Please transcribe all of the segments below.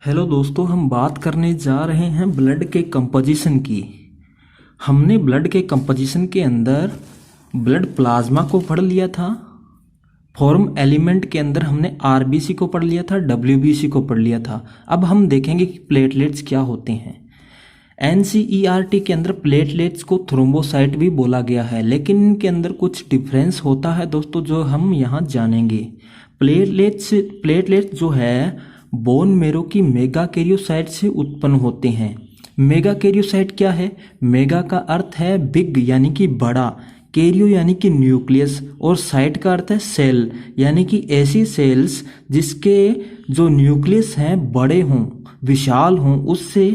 Hello दोस्तों, हम बात करने जा रहे हैं ब्लड के कंपोजिशन की। हमने ब्लड के कंपोजिशन के अंदर ब्लड प्लाज्मा को पढ़ लिया था। फॉर्म एलिमेंट के अंदर हमने आरबीसी को पढ़ लिया था, डब्ल्यूबीसी को पढ़ लिया था। अब हम देखेंगे कि प्लेटलेट्स क्या होते हैं। एनसीईआरटी के अंदर प्लेटलेट्स को थ्रोम्बोसाइट भी बोला गया है, लेकिन इनके अंदर कुछ डिफरेंस होता है दोस्तों, जो हम यहाँ जानेंगे। प्लेटलेट्स जो है बोन मेरो की मेगा कैरियोसाइट से उत्पन्न होते हैं। मेगा कैरियोसाइट क्या है? मेगा का अर्थ है बिग यानी कि बड़ा, कैरियो यानी कि न्यूक्लियस, और साइट का अर्थ है सेल यानी कि ऐसी सेल्स जिसके जो न्यूक्लियस हैं बड़े हों, विशाल हों, उससे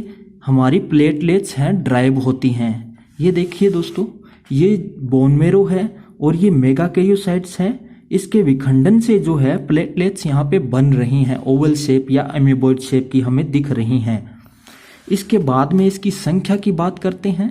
हमारी प्लेटलेट्स हैं ड्राइव होती हैं। ये देखिए दोस्तों, ये बोन मेरो है और ये मेगा कैरियोसाइट्स हैं। इसके विखंडन से जो है प्लेटलेट्स यहाँ पे बन रही हैं, ओवल शेप या अमीबॉइड शेप की हमें दिख रही हैं। इसके बाद में इसकी संख्या की बात करते हैं।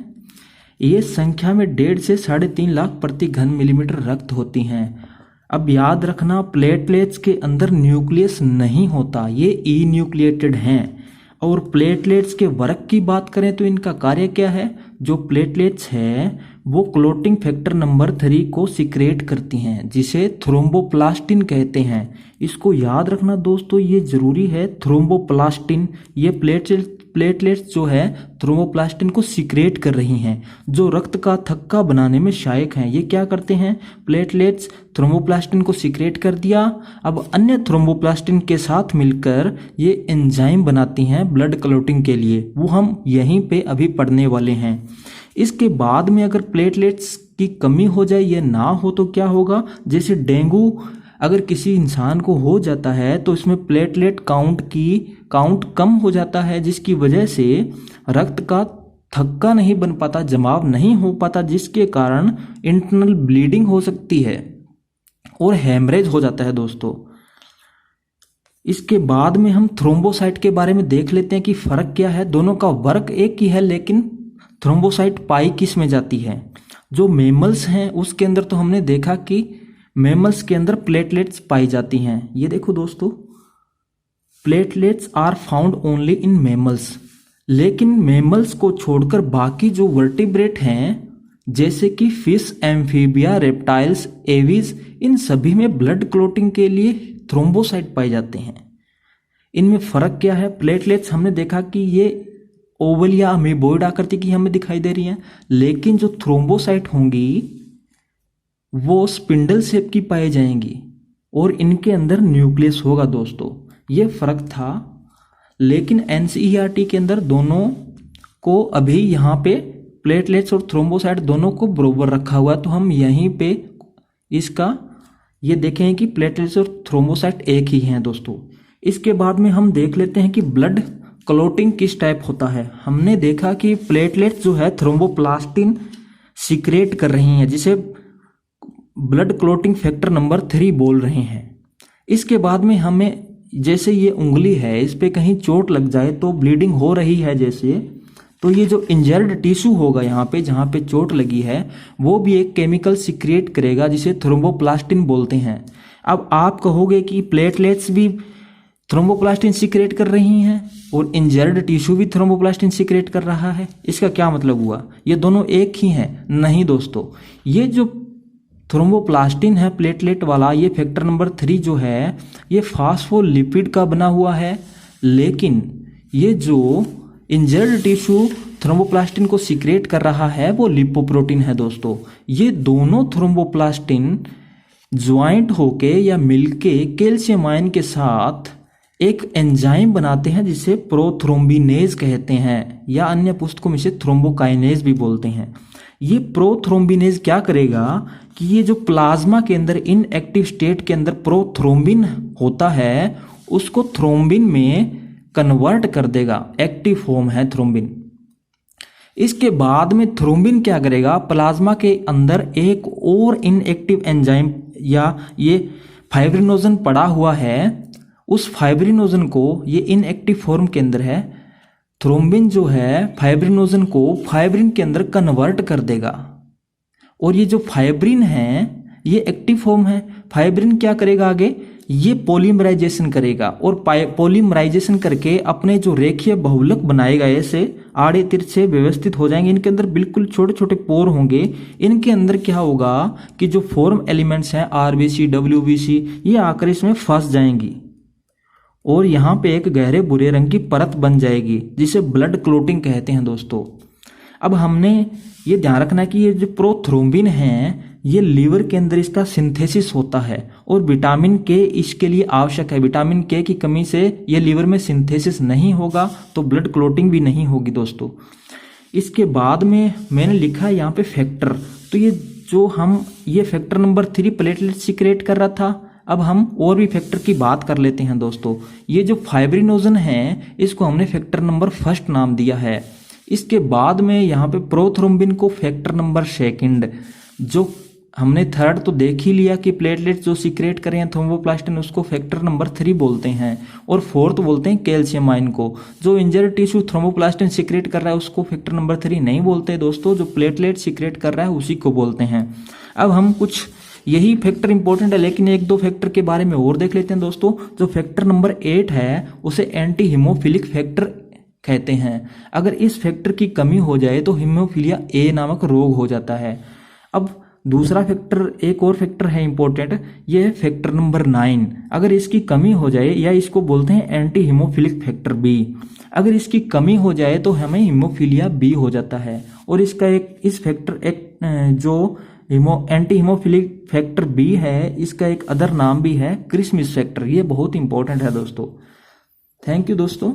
ये संख्या में 1.5 से 3.5 लाख प्रति घन मिलीमीटर रक्त होती हैं। अब याद रखना, प्लेटलेट्स के अंदर न्यूक्लियस नहीं होता, ये ई न्यूक्लिएटेड हैं। और प्लेटलेट्स के वर्क की बात करें तो इनका कार्य क्या है? जो प्लेटलेट्स है वो क्लोटिंग फैक्टर नंबर 3 को सिक्रेट करती हैं, जिसे थ्रोम्बोप्लास्टिन कहते हैं। इसको याद रखना दोस्तों, ये जरूरी है। थ्रोम्बोप्लास्टिन, ये प्लेटलेट्स जो है थ्रोम्बोप्लास्टिन को सिक्रेट कर रही हैं, जो रक्त का थक्का बनाने में सहायक हैं। ये क्या करते हैं? प्लेटलेट्स थ्रोम्बोप्लास्टिन को सिक्रेट कर दिया, अब अन्य थ्रोम्बोप्लास्टिन के साथ मिलकर ये एंजाइम बनाती हैं ब्लड क्लॉटिंग के लिए। वो हम यहीं पे अभी पढ़ने वाले हैं। इसके बाद में अगर प्लेटलेट्स की कमी हो जाए, ये ना हो तो क्या होगा? जैसे डेंगू अगर किसी इंसान को हो जाता है तो इसमें प्लेटलेट काउंट कम हो जाता है, जिसकी वजह से रक्त का थक्का नहीं बन पाता, जमाव नहीं हो पाता, जिसके कारण इंटरनल ब्लीडिंग हो सकती है और हेमरेज हो जाता है दोस्तों। इसके बाद में हम थ्रोम्बोसाइट के बारे में देख लेते हैं कि फर्क क्या है। दोनों का वर्क एक ही है, लेकिन थ्रोम्बोसाइट पाई किस में जाती है? जो मेमल्स हैं उसके अंदर तो हमने देखा कि मेमल्स के अंदर प्लेटलेट्स पाई जाती हैं। ये देखो दोस्तों, platelets are found only in mammals. लेकिन मेमल्स को छोड़कर बाकी जो वर्टिब्रेट हैं, जैसे कि फिश, एम्फीबिया, रेप्टाइल्स, एवीज, इन सभी में ब्लड क्लॉटिंग के लिए थ्रोम्बोसाइट पाए जाते हैं। इनमें फर्क क्या है? प्लेटलेट्स हमने देखा कि ये ओवल या अमीबॉइड आकृति की हमें दिखाई दे रही हैं, लेकिन जो थ्रोम्बोसाइट होंगी वो स्पिंडल शेप की पाई जाएंगी और इनके अंदर न्यूक्लियस होगा दोस्तों। ये फर्क था, लेकिन एनसीईआरटी के अंदर दोनों को अभी यहाँ पे प्लेटलेट्स और थ्रोम्बोसाइट दोनों को बराबर रखा हुआ है। तो हम यहीं पे इसका ये देखें कि प्लेटलेट्स और थ्रोम्बोसाइट एक ही हैं दोस्तों। इसके बाद में हम देख लेते हैं कि ब्लड क्लॉटिंग किस टाइप होता है। हमने देखा कि प्लेटलेट्स जो है थ्रोम्बोप्लास्टिन सिक्रेट कर रही हैं, जिसे ब्लड क्लॉटिंग फैक्टर नंबर 3 बोल रहे हैं। इसके बाद में हमें, जैसे ये उंगली है, इस पे कहीं चोट लग जाए तो ब्लीडिंग हो रही है जैसे, तो ये जो इंजर्ड टिश्यू होगा यहाँ पे जहाँ पे चोट लगी है, वो भी एक केमिकल सिक्रिएट करेगा जिसे थ्रोम्बोप्लास्टिन बोलते हैं। अब आप कहोगे कि प्लेटलेट्स भी थ्रोम्बोप्लास्टिन सिक्रिएट कर रही हैं और इंजर्ड टिश्यू भी थ्रोम्बोप्लास्टिन सिक्रिएट कर रहा है, इसका क्या मतलब हुआ? ये दोनों एक ही हैं? नहीं दोस्तों, ये जो थ्रोम्बोप्लास्टिन है प्लेटलेट वाला, ये फैक्टर नंबर 3 जो है ये फास्फोलिपिड का बना हुआ है, लेकिन ये जो इंजर्ड टिश्यू थ्रोम्बोप्लास्टिन को सिक्रेट कर रहा है वो लिपोप्रोटीन है दोस्तों। ये दोनों थ्रोम्बोप्लास्टिन ज्वाइंट होके या मिलके कैल्शियम आयन के साथ एक एंजाइम बनाते हैं जिसे प्रोथ्रोम्बिनेज कहते हैं, या अन्य पुस्तकों में से थ्रोम्बोकाइनेज भी बोलते हैं। ये प्रोथ्रोम्बिनेज क्या करेगा कि ये जो प्लाज्मा के अंदर इनएक्टिव स्टेट के अंदर प्रोथ्रोम्बिन होता है, उसको थ्रोम्बिन में कन्वर्ट कर देगा। एक्टिव फॉर्म है थ्रोम्बिन। इसके बाद में थ्रोम्बिन क्या करेगा? प्लाज्मा के अंदर एक और इनएक्टिव एंजाइम या ये फाइब्रिनोजन पड़ा हुआ है, उस फाइब्रिनोजन को, ये इनएक्टिव फॉर्म के अंदर है, थ्रोम्बिन जो है फाइब्रिनोजन को फाइब्रिन के अंदर कन्वर्ट कर देगा। और ये जो फाइब्रिन है ये एक्टिव फॉर्म है। फाइब्रिन क्या करेगा आगे? ये पॉलीमराइजेशन करेगा और पॉलीमराइजेशन करके अपने जो रेखीय बहुलक बनाएगा, ऐसे आड़े तिरछे व्यवस्थित हो जाएंगे। इनके अंदर बिल्कुल छोटे छोटे पोर होंगे। इनके अंदर क्या होगा कि जो फॉर्म एलिमेंट्स हैं आरबीसी डब्ल्यूबीसी, ये आकर इसमें फंस जाएंगी और यहाँ पे एक गहरे भूरे रंग की परत बन जाएगी जिसे ब्लड क्लोटिंग कहते हैं दोस्तों। अब हमने ये ध्यान रखना कि ये जो प्रोथ्रोम्बिन है ये लीवर के अंदर इसका सिंथेसिस होता है और विटामिन के इसके लिए आवश्यक है। विटामिन के की कमी से ये लीवर में सिंथेसिस नहीं होगा तो ब्लड क्लोटिंग भी नहीं होगी दोस्तों। इसके बाद में मैंने लिखा है यहाँ पे फैक्टर, तो ये जो हम ये फैक्टर नंबर 3 प्लेटलेट सीक्रेट कर रहा था। अब हम और भी फैक्टर की बात कर लेते हैं दोस्तों। ये जो फाइब्रिनोजन है इसको हमने फैक्टर नंबर 1 नाम दिया है। इसके बाद में यहाँ पे प्रोथ्रोम्बिन को फैक्टर नंबर 2, जो हमने 3rd तो देख ही लिया कि प्लेटलेट जो सीक्रेट करें थ्रोम्बोप्लास्टिन उसको फैक्टर नंबर 3 बोलते हैं, और 4th बोलते हैं कैल्शियम आयन को। जो इंजर्ड टिश्यू थ्रोम्बोप्लास्टिन सीक्रेट कर रहा है उसको फैक्टर नंबर 3 नहीं बोलते दोस्तों, जो प्लेटलेट सीक्रेट कर रहा है उसी को बोलते हैं। अब हम कुछ यही फैक्टर इंपॉर्टेंट है लेकिन 1-2 फैक्टर के बारे में और देख लेते हैं दोस्तों। जो फैक्टर नंबर 8 है उसे एंटी हीमोफिलिक फैक्टर कहते हैं। अगर इस फैक्टर की कमी हो जाए तो हीमोफीलिया ए नामक रोग हो जाता है। अब दूसरा फैक्टर, एक और फैक्टर है इंपॉर्टेंट, ये है फैक्टर नंबर 9। अगर इसकी कमी हो जाए या इसको बोलते हैं एंटी हीमोफिलिक फैक्टर बी, अगर इसकी कमी हो जाए तो हमें हीमोफीलिया बी हो जाता है। और इसका इस फैक्टर जो एंटी हीमोफिलिक फैक्टर बी है इसका एक अदर नाम भी है क्रिसमस फैक्टर। ये बहुत इंपॉर्टेंट है दोस्तों। थैंक यू दोस्तों।